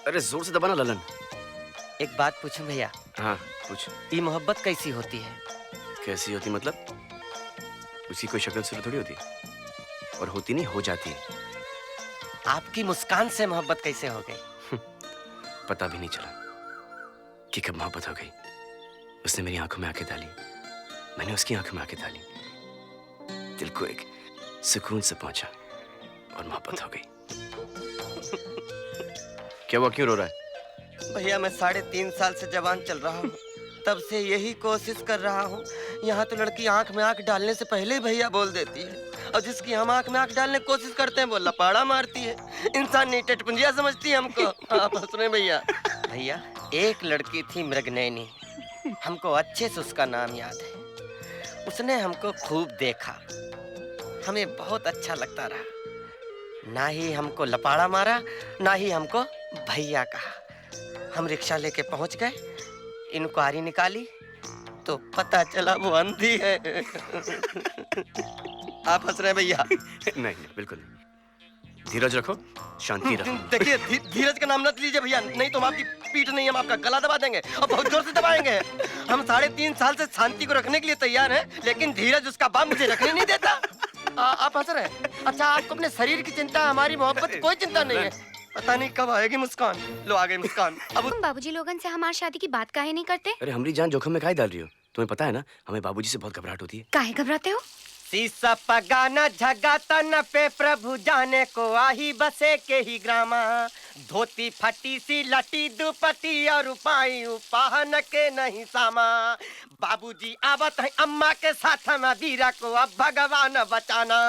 अरे जोर से दबाना ललन। एक बात पूछूं भैया? हाँ पूछ। ये मोहब्बत कैसी होती है? कैसी होती मतलब? उसकी कोई शक्ल सूरत थोड़ी होती, और होती नहीं, हो जाती है। आपकी मुस्कान से मोहब्बत कैसे हो गई? पता भी नहीं चला कि कब मोहब्बत हो गई। उसने मेरी आंखों में आंखें डाली, मैंने उसकी आंखों में आंखें डाली, दिल को एक सुकून से पहुंचा और मोहब्बत हो गई। क्या हुआ, क्यों रो रहा है? भैया मैं 3.5 साल से जवान चल रहा हूँ, तब से यही कोशिश कर रहा हूँ। यहाँ तो लड़की आंख में आंख डालने से पहले ही भैया बोल देती है, और जिसकी हम आंख में आंख डालने की कोशिश करते हैं वो लपाड़ा मारती है। इंसान नहीं, टटपुंजिया समझती है हमको। आप हंस रहे भैया? भैया एक लड़की थी मृगनयनी, हमको अच्छे से उसका नाम याद है। उसने हमको खूब देखा, हमें बहुत अच्छा लगता रहा। ना ही हमको लपाड़ा मारा, ना ही हमको भैया कहा। हम रिक्शा लेके पहुंच गए, इंक्वायरी निकाली तो पता चला वो अंधी है। आप हंस रहे हैं भैया? नहीं नहीं, बिल्कुल नहीं। धीरज रखो, शांति रखो। देखिए धीरज का नाम मत लीजिए भैया, नहीं तो हम आपकी पीठ नहीं, हम आपका गला दबा देंगे और बहुत जोर से दबाएंगे। हम 3.5 साल से शांति को रखने के लिए तैयार हैं, लेकिन धीरज उसका बाप मुझे रखने नहीं देता। आप हंस रहे हैं? अच्छा आपको अपने शरीर की चिंता, हमारी मोहब्बत की कोई चिंता नहीं है। पता नहीं कब आएगी मुस्कान। लो आ गई मुस्कान। अब तुम बाबूजी लोगन से हमारी शादी की बात काहे नहीं करते? अरे हमारी जान जोखिम में काहे डाल रही हो? तुम्हें पता है ना, हमें बाबूजी से बहुत घबराहट होती है। काहे घबराते हो? सीसा पगाना झगाता न पे प्रभु जाने को आही बसे के ही ग्रामा। धोती फटी सी लटी दुपटी और पाई उपाहन के नहीं सामा। बाबूजी आवत है अम्मा के साथ में, वीरा को अब भगवान बचाना।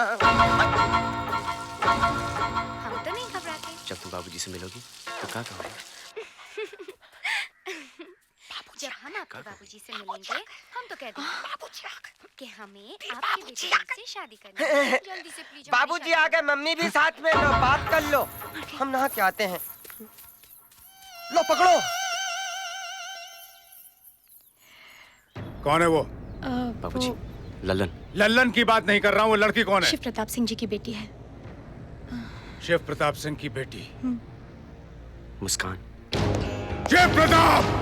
हम तो नहीं घबराते। जब तुम बाबूजी से मिलोगी तो क्या कहोगे? जब हम आपके बाबूजी से मिलेंगे, हम तो कह देंगे कि हमें आपके बेटे से शादी करनी है। जल्दी से प्लीज। बाबूजी आ गए, मम्मी भी साथ में, लो बात कर लो। हम नहा के आते हैं। लो पकड़ो। कौन है वो? बाबूजी, ललन। लल्लन की बात नहीं कर रहा हूँ, वो लड़की कौन है? शिव प्रताप सिंह जी की बेटी है। शिव प्रताप सिंह की बेटी? मुस्कान। शिव प्रताप!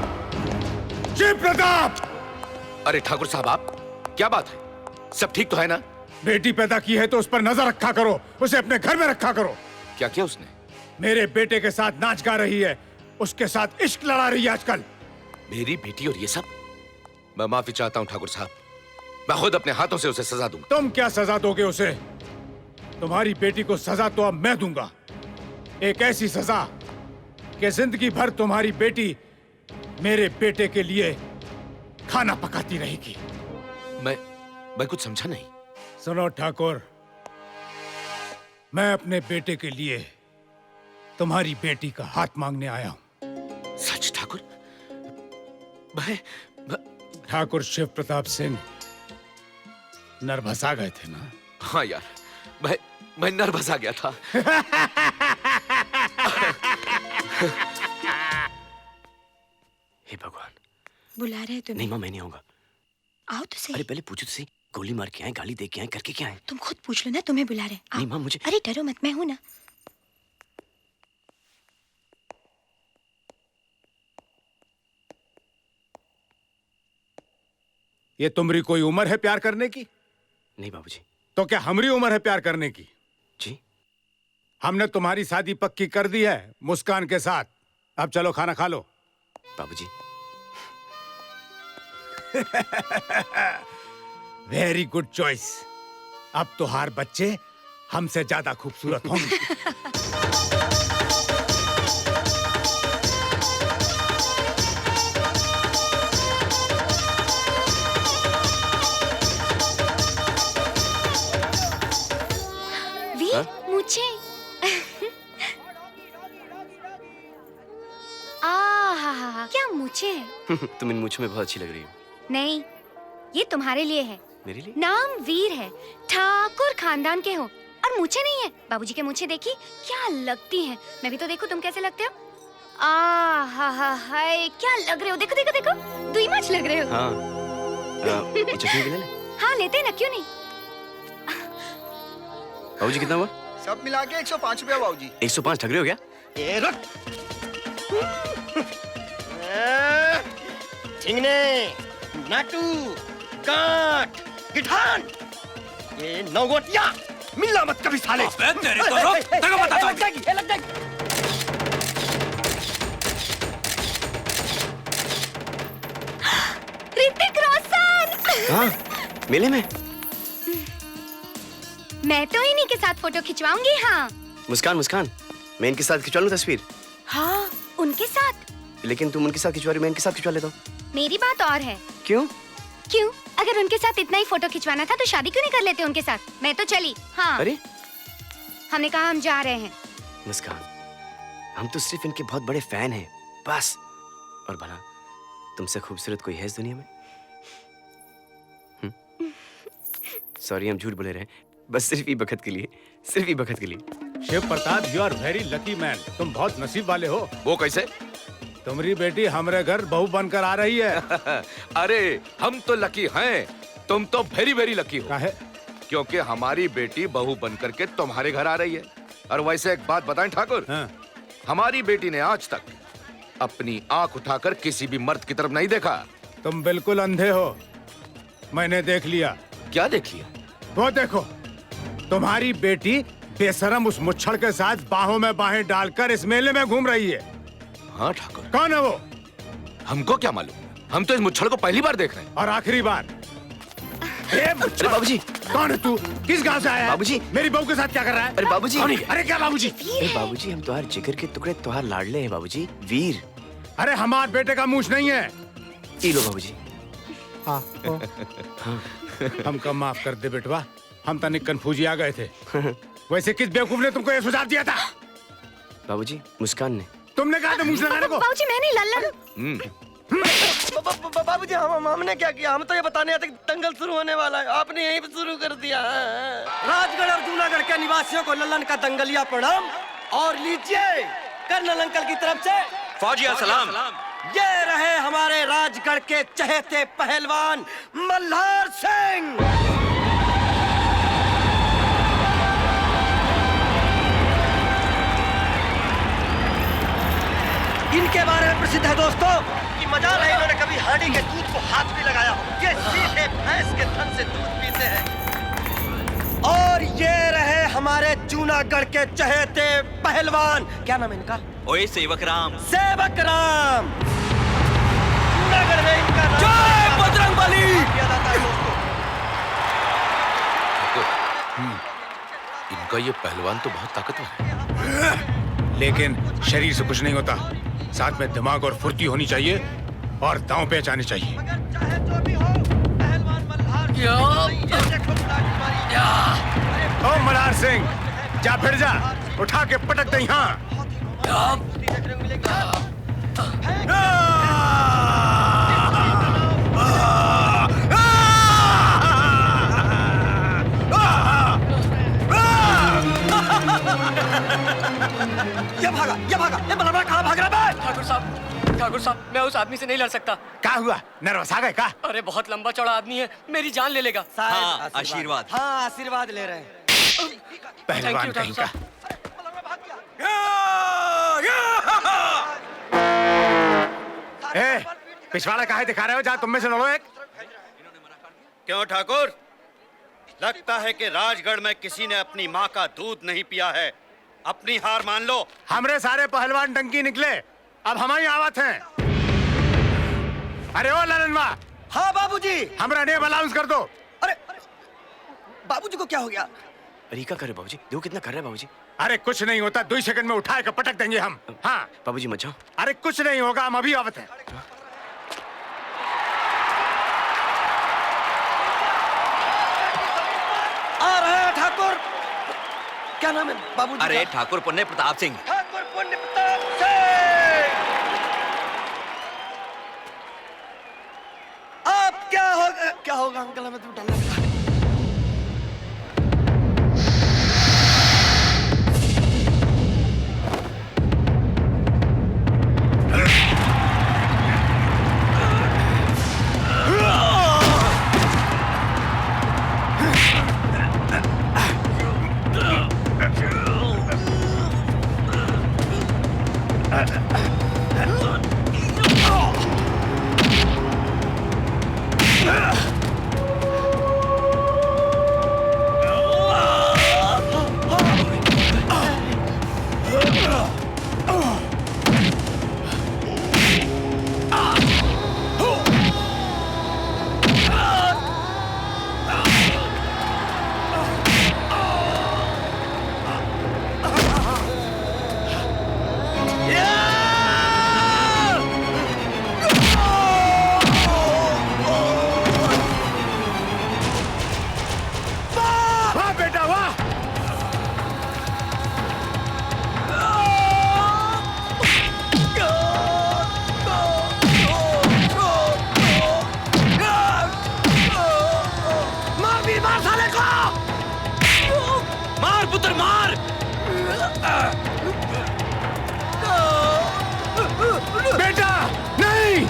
शिव प्रताप! अरे ठाकुर साहब, आप क्या बात है? सब ठीक तो है ना? बेटी पैदा की है तो उस पर नजर रखा करो, उसे अपने घर में रखा करो। क्या किया उसने? मेरे बेटे के साथ नाच गा रही है, उसके साथ इश्क लड़ा रही है आजकल। मेरी बेटी और ये सब? मैं माफी चाहता हूँ ठाकुर साहब, मैं खुद अपने हाथों से उसे सजा दूंगा। तुम क्या सजा दोगे उसे? तुम्हारी बेटी को सजा तो अब मैं दूंगा। एक ऐसी सजा कि जिंदगी भर तुम्हारी बेटी मेरे बेटे के लिए खाना पकाती रहेगी। मैं कुछ समझा नहीं। सुनो ठाकुर, मैं अपने बेटे के लिए तुम्हारी बेटी का हाथ मांगने आया हूं। सच ठाकुर? मैं ठाकुर शिव प्रताप सिंह नर्वस आ गए थे ना? हाँ यार, मैं नर्वस आ गया था। हे भगवान। बुला रहे तुम्हें? नहीं माँ, मैं नहीं आऊंगा। आओ तो सही। अरे पहले पूछो तो सही, गोली मार के आए, गाली दे के आए, करके क्या आए? तुम खुद पूछ लो ना, तुम्हें बुला रहे। नहीं माँ, मुझे। अरे डरो मत, मैं हूं ना। ये तुम्हारी कोई उम्र है प्यार करने की? नहीं बाबूजी। तो क्या हमारी उम्र है प्यार करने की? जी। हमने तुम्हारी शादी पक्की कर दी है मुस्कान के साथ। अब चलो खाना खा लो। बाबूजी। Very good choice. अब तो हार बच्चे हमसे ज्यादा खूबसूरत होंगे। वीर, मुझे क्या मुझे? तुम इन मूंछों में बहुत अच्छी लग रही हो। नहीं, ये तुम्हारे लिए है। मेरे लिए? नाम वीर है, ठाकुर खानदान के हो, और मुझे नहीं है। बाबूजी के मुझे देखी क्या लगती हैं। मैं भी तो देखूं तुम कैसे लगते हो। हाय क्या लग रहे हो, देखो देखो देखो, दुई मच लग रहे हो। हाँ। ये चटनी भी ले ले। हाँ लेते ना, क्यों नहीं। बाबूजी कितना हुआ? सब मिला के 105 रुपया बाबूजी। 105 ठग रहे हो क्या? ए रुक। झिंगने, नाटू, गांठ, गिठान, ये नौगोटिया, मिलना मत कभी साले। तेरे को रोक, तेरे को बताता हूँ। लग जाएगी, लग जाएगी। ऋतिक रोशन। हाँ, मिले में। मैं तो इन्हीं के साथ फोटो खिंचवाऊंगी। हाँ मुस्कान, मुस्कान, मैं इनके साथ खिंचवा लूं तस्वीर। हाँ, उनके साथ। लेकिन तुम उनके साथ खिंचवा रही, मैं इनके साथ खिंचवा लेता हूँ। मेरी बात और है। क्यों? क्यों? अगर उनके साथ इतना ही फोटो खिंचवाना था तो शादी क्यों नहीं कर लेते उनके साथ? मैं तो चली। हाँ, अरे हमने कहा हम जा रहे हैं। मुस्कान, हम तो सिर्फ इनके बहुत बड़े फैन हैं, बस। और भला तुमसे खूबसूरत कोई है इस दुनिया में? सॉरी, हम झूठ बोले रहे हैं, बस सिर्फ ही बखत के लिए, सिर्फ ही बखत के लिए। Shiv Pratap, you are very lucky man. तुम बहुत नसीब वाले हो। वो कैसे? तुम्हारी बेटी हमारे घर बहू बनकर आ रही है। अरे हम तो लकी हैं, तुम तो वेरी वेरी लकी हो, काहे? क्योंकि हमारी बेटी बहू बनकर के तुम्हारे घर आ रही है। और वैसे एक बात बताएं ठाकुर, हाँ। हमारी बेटी ने आज तक अपनी आंख उठाकर किसी भी मर्द की तरफ नहीं देखा। तुम बिल्कुल अंधे हो, मैंने देख लिया। क्या देख लिया? वो देखो, तुम्हारी बेटी बेशरम उस मुच्छड़ के साथ बाहों में बाहें डालकर इस मेले में घूम रही है। हाँ ठाकुर। कौन है वो? हमको क्या मालूम, हम तो इस मुच्छड़ को पहली बार देख रहे हैं। और आखिरी बार। अरे बाबूजी, कौन है तू? किस गांव से आया है? बाबूजी। मेरी बहू के साथ क्या कर रहा है? अरे बाबूजी। अरे क्या बाबूजी? अरे बाबूजी, हम तुम्हारे जिगर के टुकड़े, तुम्हार लाडले हैं बाबूजी, वीर। अरे हमारे बेटे का मूछ नहीं है। पी लो बाबूजी। हमको माफ कर दे बेटवा, हम तनिक कंफ्यूज आ गए थे। वैसे किस बेवकूफ ने तुमको ये सुझाव दिया था? बाबूजी, मुस्कान ने। तुमने कहा था मूछ लगाने को? बाबूजी, मैं नहीं, लल्लन। बाबूजी, हमने क्या किया? हम तो ये बताने आते कि दंगल शुरू होने वाला है, आपने यहीं पे शुरू कर दिया। राजगढ़ और जूनागढ़ के निवासियों को लल्लन का दंगलिया प्रणाम। और लीजिए कर्नल अंकल की तरफ से फौजिया सलाम। ये रहे हमारे राजगढ़ के चहेते पहलवान मल्हार सिंह। इनके बारे में प्रसिद्ध है दोस्तों कि मजाल है इन्होंने कभी हांडी के दूध को हाथ भी लगाया हो। ये सीधे भैंस के थन से दूध पीते हैं। और ये रहे हमारे जूनागढ़ के चहेते पहलवान, क्या नाम है इनका? ओए सेवक राम। सेवक राम। जूनागढ़ में इनका नाम जय बजरंगबली। किया जाता है दोस्तों। इनका ये पहलवान तो बहुत ताकतवर है। लेकिन शरीर से कुछ नहीं होता, साथ में दिमाग और फुर्ती होनी चाहिए और दांव पेच आने चाहिए। मगर चाहे जो भी हो, पहलवान मल्हार ओ मल्हार सिंह, जा फिर जा, उठा के पटक दे यहाँ। ये बलवा कहाँ भाग रहा है? ठाकुर साहब, मैं उस आदमी से नहीं लड़ सकता। क्या हुआ? नर्वस आ गए क्या? अरे बहुत लंबा चौड़ा आदमी है, मेरी जान ले लेगा। हाँ, आशीर्वाद। हाँ, आशीर्वाद ले रहे हैं। पहलवान कहीं का। ए, पिछवाड़ा काहे दिखा रहे हो? जा तुम में से लड़ो एक। क्यों ठाकुर, लगता है कि राजगढ़ में किसी ने अपनी माँ का दूध नहीं पिया है। अपनी हार मान लो। हमरे सारे पहलवान डंकी निकले, अब हमारी आवत है। अरे ओ ललनवा, हाँ बाबूजी। हमरा नेम अलाउंस कर दो। अरे बाबूजी को क्या हो गया? अरे क्या कर रहे बाबूजी? देखो कितना कर रहे हैं बाबूजी। अरे कुछ नहीं होता, 2 सेकंड में उठा के पटक देंगे हम। हाँ बाबूजी मत जाओ। अरे कुछ नहीं होगा, हम अभी आवत हैं। आ रहे हैं ठाकुर। क्या नाम है बाबूजी? अरे ठाकुर पुण्य प्रताप सिंह। ठाकुर पुण्य प्रताप सिंह। अब क्या होगा अंकल? हमें तो डर लग रहा है। वाह बेटा वाह! मार वीर, मार साले को! मार पुत्र मार! बेटा नहीं!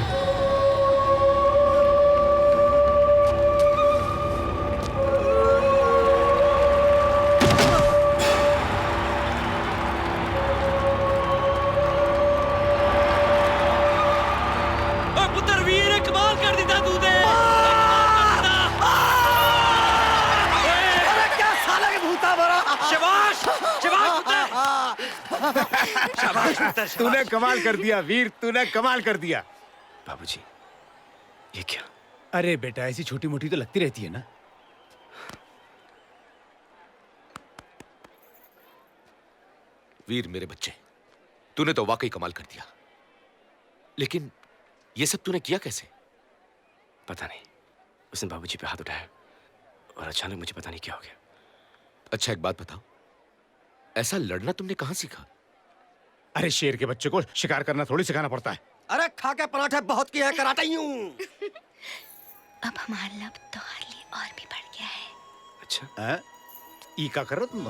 पुत्र वीर कमाल कर दिता तूने। क्या साला के भूता भरा! शाबाश शाबाश पुत्र। शाबाश पुत्र तूने कमाल कर दिया वीर, तूने कमाल कर दिया। बाबूजी, ये क्या? अरे बेटा, ऐसी छोटी मोटी तो लगती रहती है ना। वीर मेरे बच्चे, तूने तो वाकई कमाल कर दिया। लेकिन ये सब तूने किया कैसे? पता नहीं, उसने बाबूजी पे हाथ उठाया और अचानक मुझे पता नहीं क्या हो गया। अच्छा एक बात बताओ, ऐसा लड़ना तुमने कहां सीखा? अरे शेर के बच्चे को शिकार करना थोड़ी सिखाना पड़ता है। अरे खा के पराठे बहुत किया है, कराता ही हूँ। अब हमारा लब तोहर लिए और भी बढ़ गया है। अच्छा, हैं? ई का करो तुम?